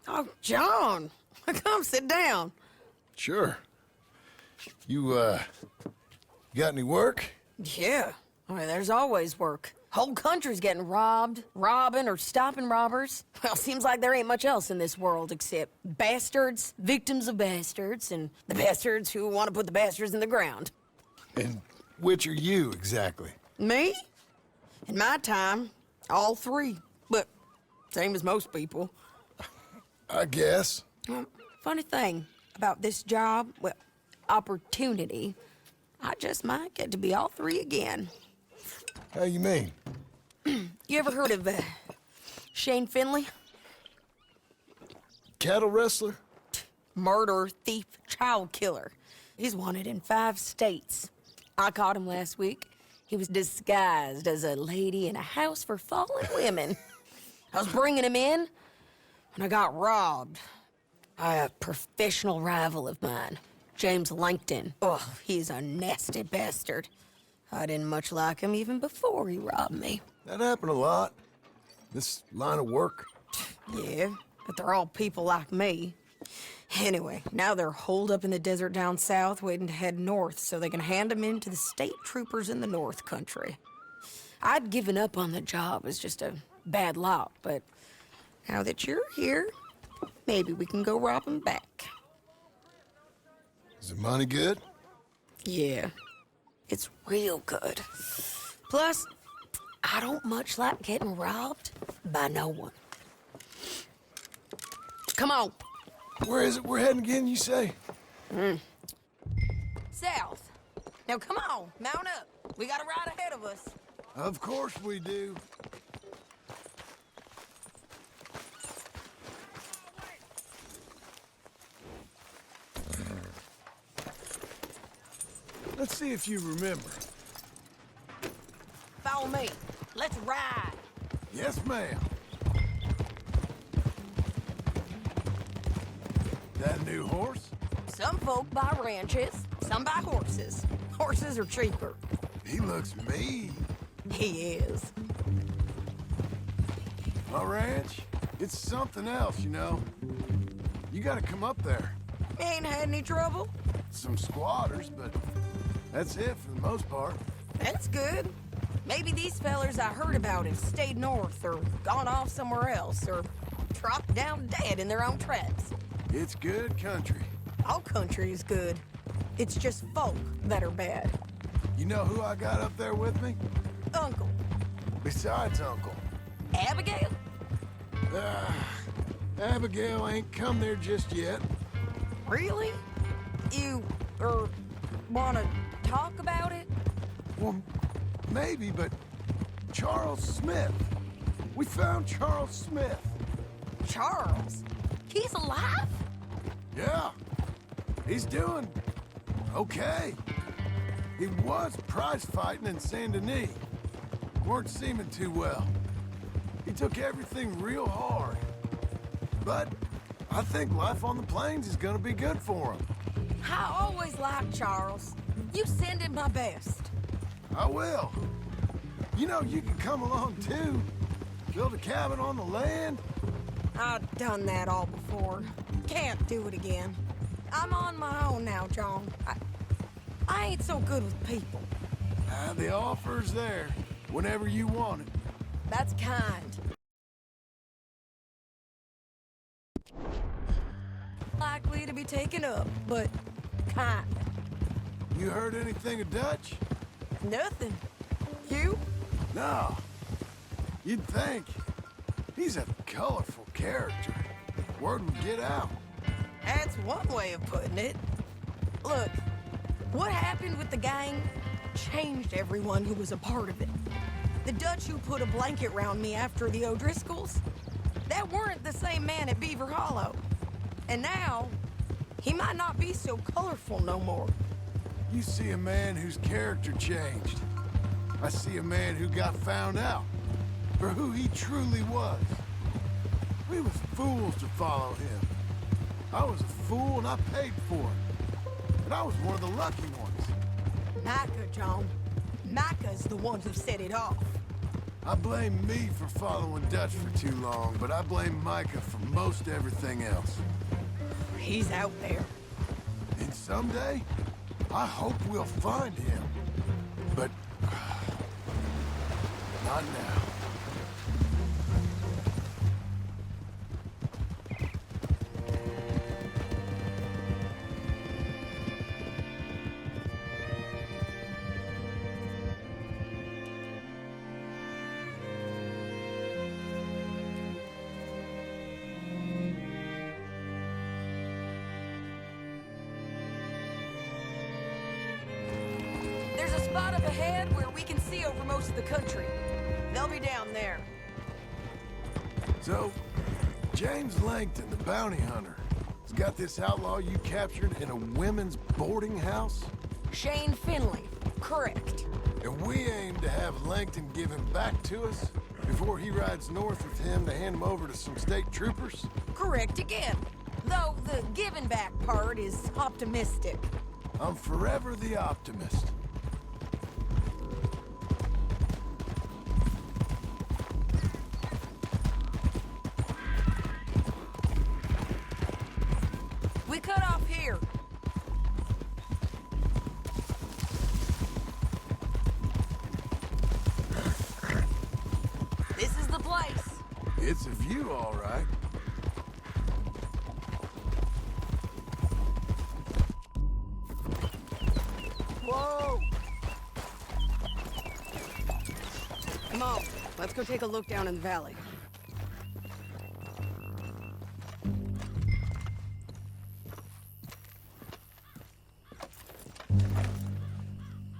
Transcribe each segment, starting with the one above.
Oh, John, come sit down. Sure. You got any work? Yeah, I mean, there's always work. Whole country's getting robbed, robbing, or stopping robbers. Well, seems like there ain't much else in this world except bastards, victims of bastards, and the bastards who want to put the bastards in the ground. And which are you, exactly? Me? In my time, all three. But same as most people. I guess. Well, funny thing about this job, well, opportunity, I just might get to be all three again. How you mean? You ever heard of Shane Finley? Cattle wrestler? Murderer, thief, child killer. He's wanted in 5 states. I caught him last week. He was disguised as a lady in a house for fallen women. I was bringing him in, and I got robbed by a professional rival of mine, James Langton. Oh, he's a nasty bastard. I didn't much like him even before he robbed me. That happened a lot. This line of work. Yeah, but they're all people like me. Anyway, now they're holed up in the desert down south, waiting to head north so they can hand them in to the state troopers in the north country. I'd given up on the job as just a bad lot, but now that you're here, maybe we can go rob them back. Is the money good? Yeah, it's real good. Plus, I don't much like getting robbed by no one. Come on. Where is it we're heading again, you say? South. Now come on, mount up. We got a ride ahead of us. Of course we do. Let's see if you remember. Follow me. Let's ride. Yes, ma'am. That new horse? Some folk buy ranches, some buy horses. Horses are cheaper. He looks mean. He is. My ranch, it's something else, you know. You gotta come up there. Ain't had any trouble? Some squatters, but that's it for the most part. That's good. Maybe these fellers I heard about have stayed north or gone off somewhere else or dropped down dead in their own tracks. It's good country. All country is good. It's just folk that are bad. You know who I got up there with me? Uncle. Besides Uncle. Abigail? Abigail ain't come there just yet. Really? You, wanna talk about it? Well, maybe, but Charles Smith. We found Charles Smith. Charles? He's alive? Yeah. He's doing okay. He was prize fighting in Saint Denis. Weren't seeming too well. He took everything real hard. But I think life on the plains is gonna be good for him. I always liked Charles. You send him my best. I will. You know, you can come along too. Build a cabin on the land. I've done that all before. Can't do it again. I'm on my own now, John. I ain't so good with people. The offer's there whenever you want it. That's kind. Likely to be taken up, but kind. You heard anything of Dutch? Nothing. You? No. You'd think. He's a colorful character. Word would get out. That's one way of putting it. Look, what happened with the gang changed everyone who was a part of it. The Dutch who put a blanket round me after the O'Driscolls, that weren't the same man at Beaver Hollow. And now, he might not be so colorful no more. You see a man whose character changed. I see a man who got found out for who he truly was. We was fools to follow him. I was a fool and I paid for it. And I was one of the lucky ones. Micah, John. Micah's the one who set it off. I blame me for following Dutch for too long, but I blame Micah for most everything else. He's out there. And someday, I hope we'll find him. But... not now. There's a spot up ahead where we can see over most of the country. They'll be down there. So, James Langton, the bounty hunter, has got this outlaw you captured in a women's boarding house? Shane Finley, correct. And we aim to have Langton give him back to us before he rides north with him to hand him over to some state troopers? Correct again. Though the giving back part is optimistic. I'm forever the optimist. We cut off here. This is the place. It's a view, all right. Whoa! Come on, let's go take a look down in the valley.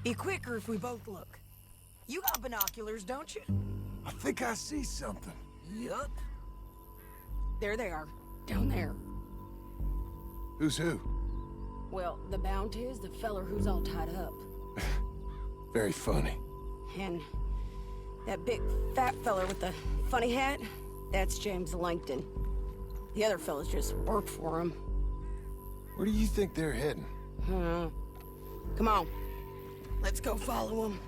Be quicker if we both look. You got binoculars, don't you? I think I see something. Yup. There they are, down there. Who's who? Well, the bounty is the feller who's all tied up. Very funny. And that big fat feller with the funny hat, that's James Langton. The other fellas just work for him. Where do you think they're heading? Come on. Let's go follow him.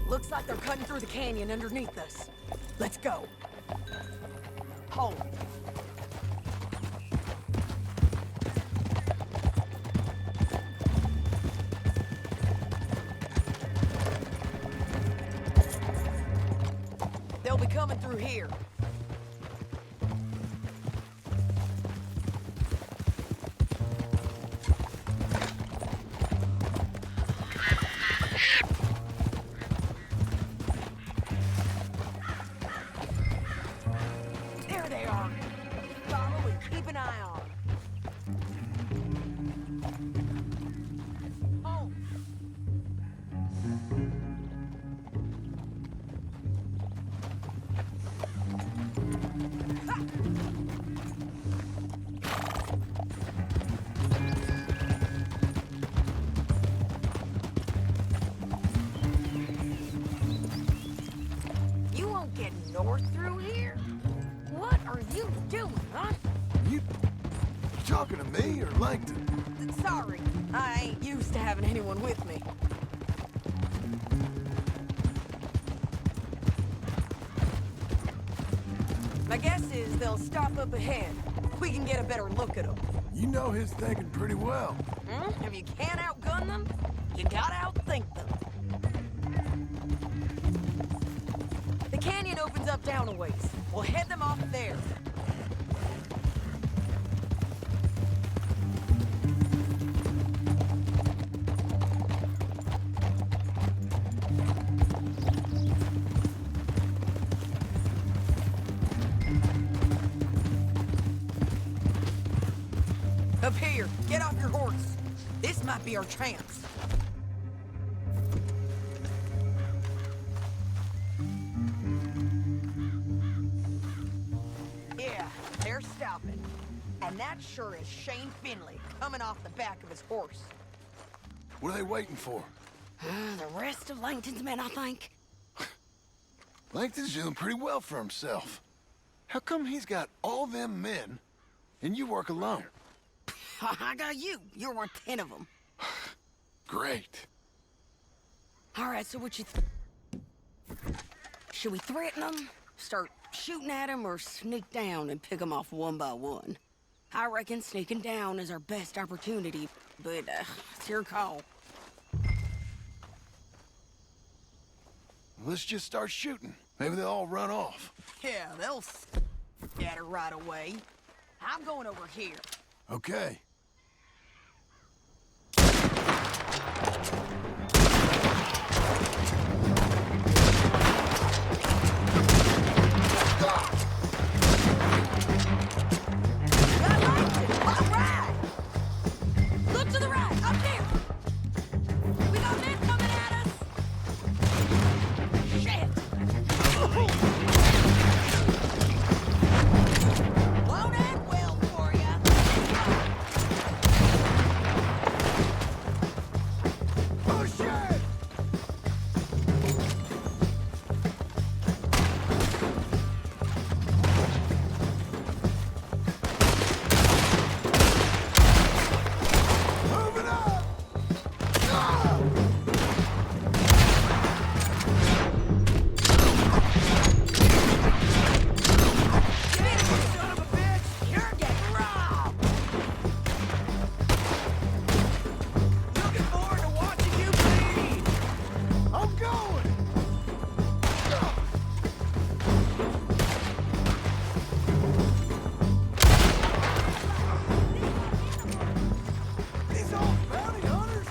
Looks like they're cutting through the canyon underneath us. Let's go. Hold. They'll be coming through here. There they are. Follow and keep an eye on. Oh. You won't get north through here? What are you doing, huh? You talking to me or Langton? Sorry, I ain't used to having anyone with me. My guess is they'll stop up ahead. We can get a better look at them. You know his thinking pretty well. If you can't outgun them, you gotta outthink them. The canyon opens up down a ways. We'll head them off there. Up here, get off your horse. This might be our chance. Yeah, they're stopping. And that sure is Shane Finley coming off the back of his horse. What are they waiting for? The rest of Langton's men, I think. Langton's doing pretty well for himself. How come he's got all them men, and you work alone? I got you. You're worth 10 of them. Great. All right, so what you should we threaten them, start shooting at them, or sneak down and pick them off one by one? I reckon sneaking down is our best opportunity, but it's your call. Let's just start shooting. Maybe they'll all run off. Yeah, they'll scatter right away. I'm going over here. Okay. Look to the right, up there! We got men coming at us! Shit! Won't end well for ya! Oh, shit! Moving up! Ah! Son of a bitch! You're getting robbed! Looking forward to watching you bleed! I'm going! These all bounty hunters?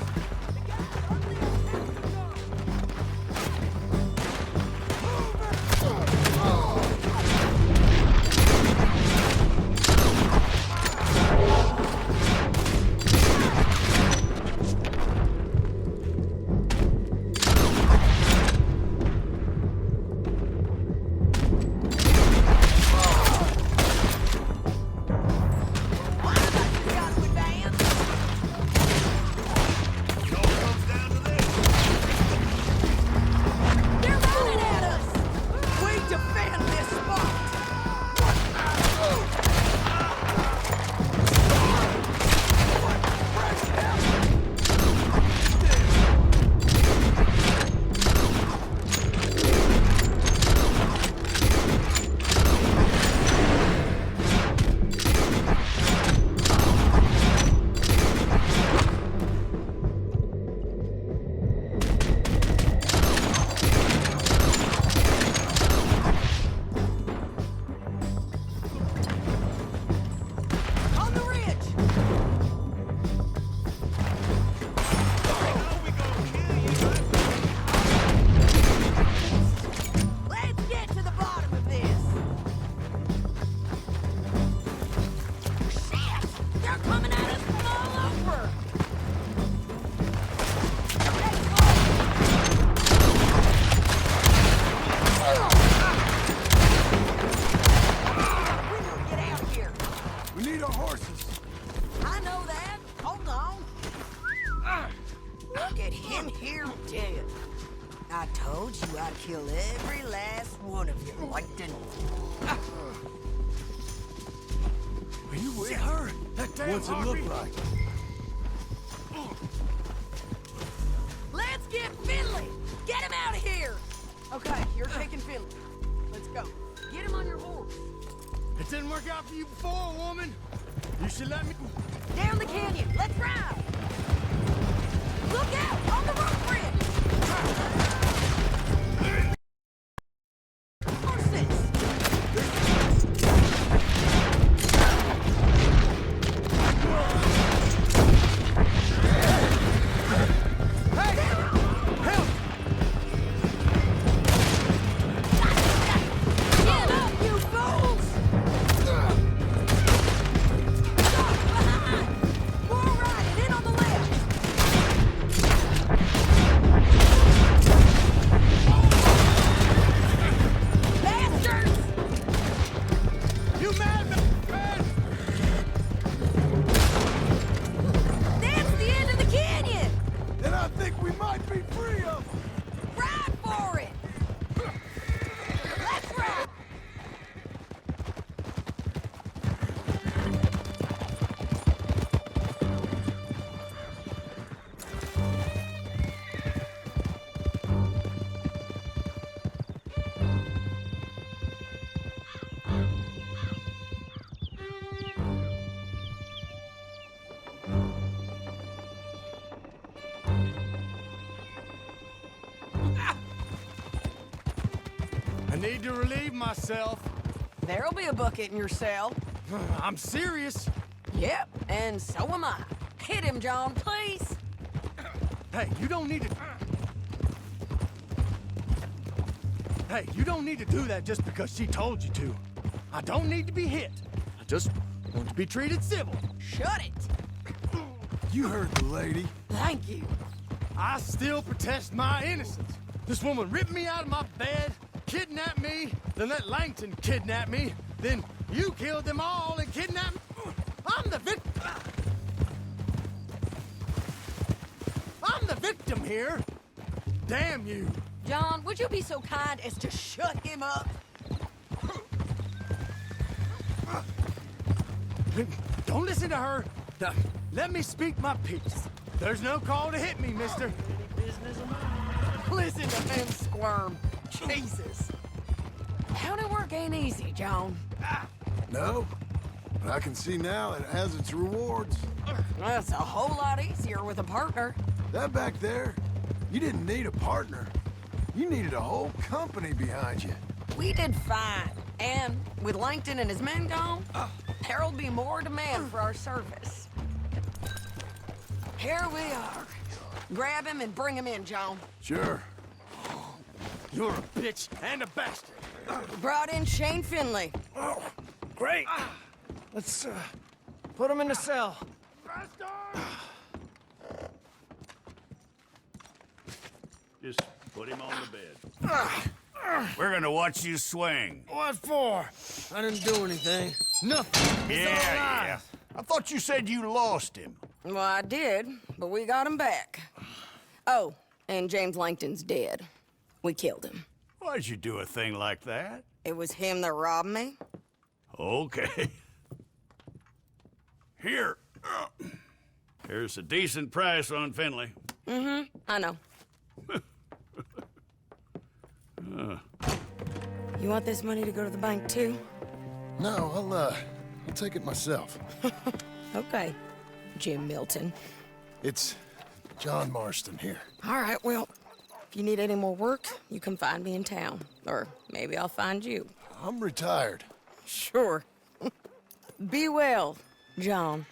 They're running at us! We defend this spot! On the ridge! Let's get to the bottom of this! Shit! They're coming at us from all over! We need to get out of here! We need our horses. I know that. Hold on. Look at him here dead. I told you I'd kill every last one of you, Langton. Are you with her? That damn What's it look like? Let's get Finley. Get him out of here. Okay, you're taking Finley. Let's go. Get him on your horse. It didn't work out for you before, woman. You should let me... Down the canyon. Let's ride. Look out on the rock bridge. Horses. Get up, you fools! Stop behind! More riding in on the left! I need to relieve myself. There'll be a bucket in your cell. I'm serious. Yep, and so am I. Hit him, John, please. Hey, you don't need to... Hey, you don't need to do that just because she told you to. I don't need to be hit. I just want to be treated civil. Shut it. You heard the lady. Thank you. I still protest my innocence. This woman ripped me out of my bed, kidnapped me, then let Langton kidnap me, then you killed them all and kidnapped me. I'm the victim. I'm the victim here. Damn you. John, would you be so kind as to shut him up? Don't listen to her. Now, let me speak my piece. There's no call to hit me, mister. Listen to him squirm. Jesus. County work ain't easy, John. No, but I can see now it has its rewards. That's a whole lot easier with a partner. That back there, you didn't need a partner. You needed a whole company behind you. We did fine. And with Langton and his men gone, there'll be more demand for our service. Here we are. Grab him and bring him in, John. Sure. You're a bitch and a bastard. Brought in Shane Finley. Oh, great. Let's put him in the cell. Just put him on the bed. We're gonna watch you swing. What for? I didn't do anything. Nothing. He's Yeah. I thought you said you lost him. Well, I did, but we got him back. Oh, and James Langton's dead. We killed him. Why'd you do a thing like that? It was him that robbed me. Okay. Here. Here's a decent price on Finley. I know. You want this money to go to the bank, too? No, I'll take it myself. Okay, Jim Milton. It's John Marston here. All right, well, if you need any more work, you can find me in town. Or maybe I'll find you. I'm retired. Sure. Be well, John.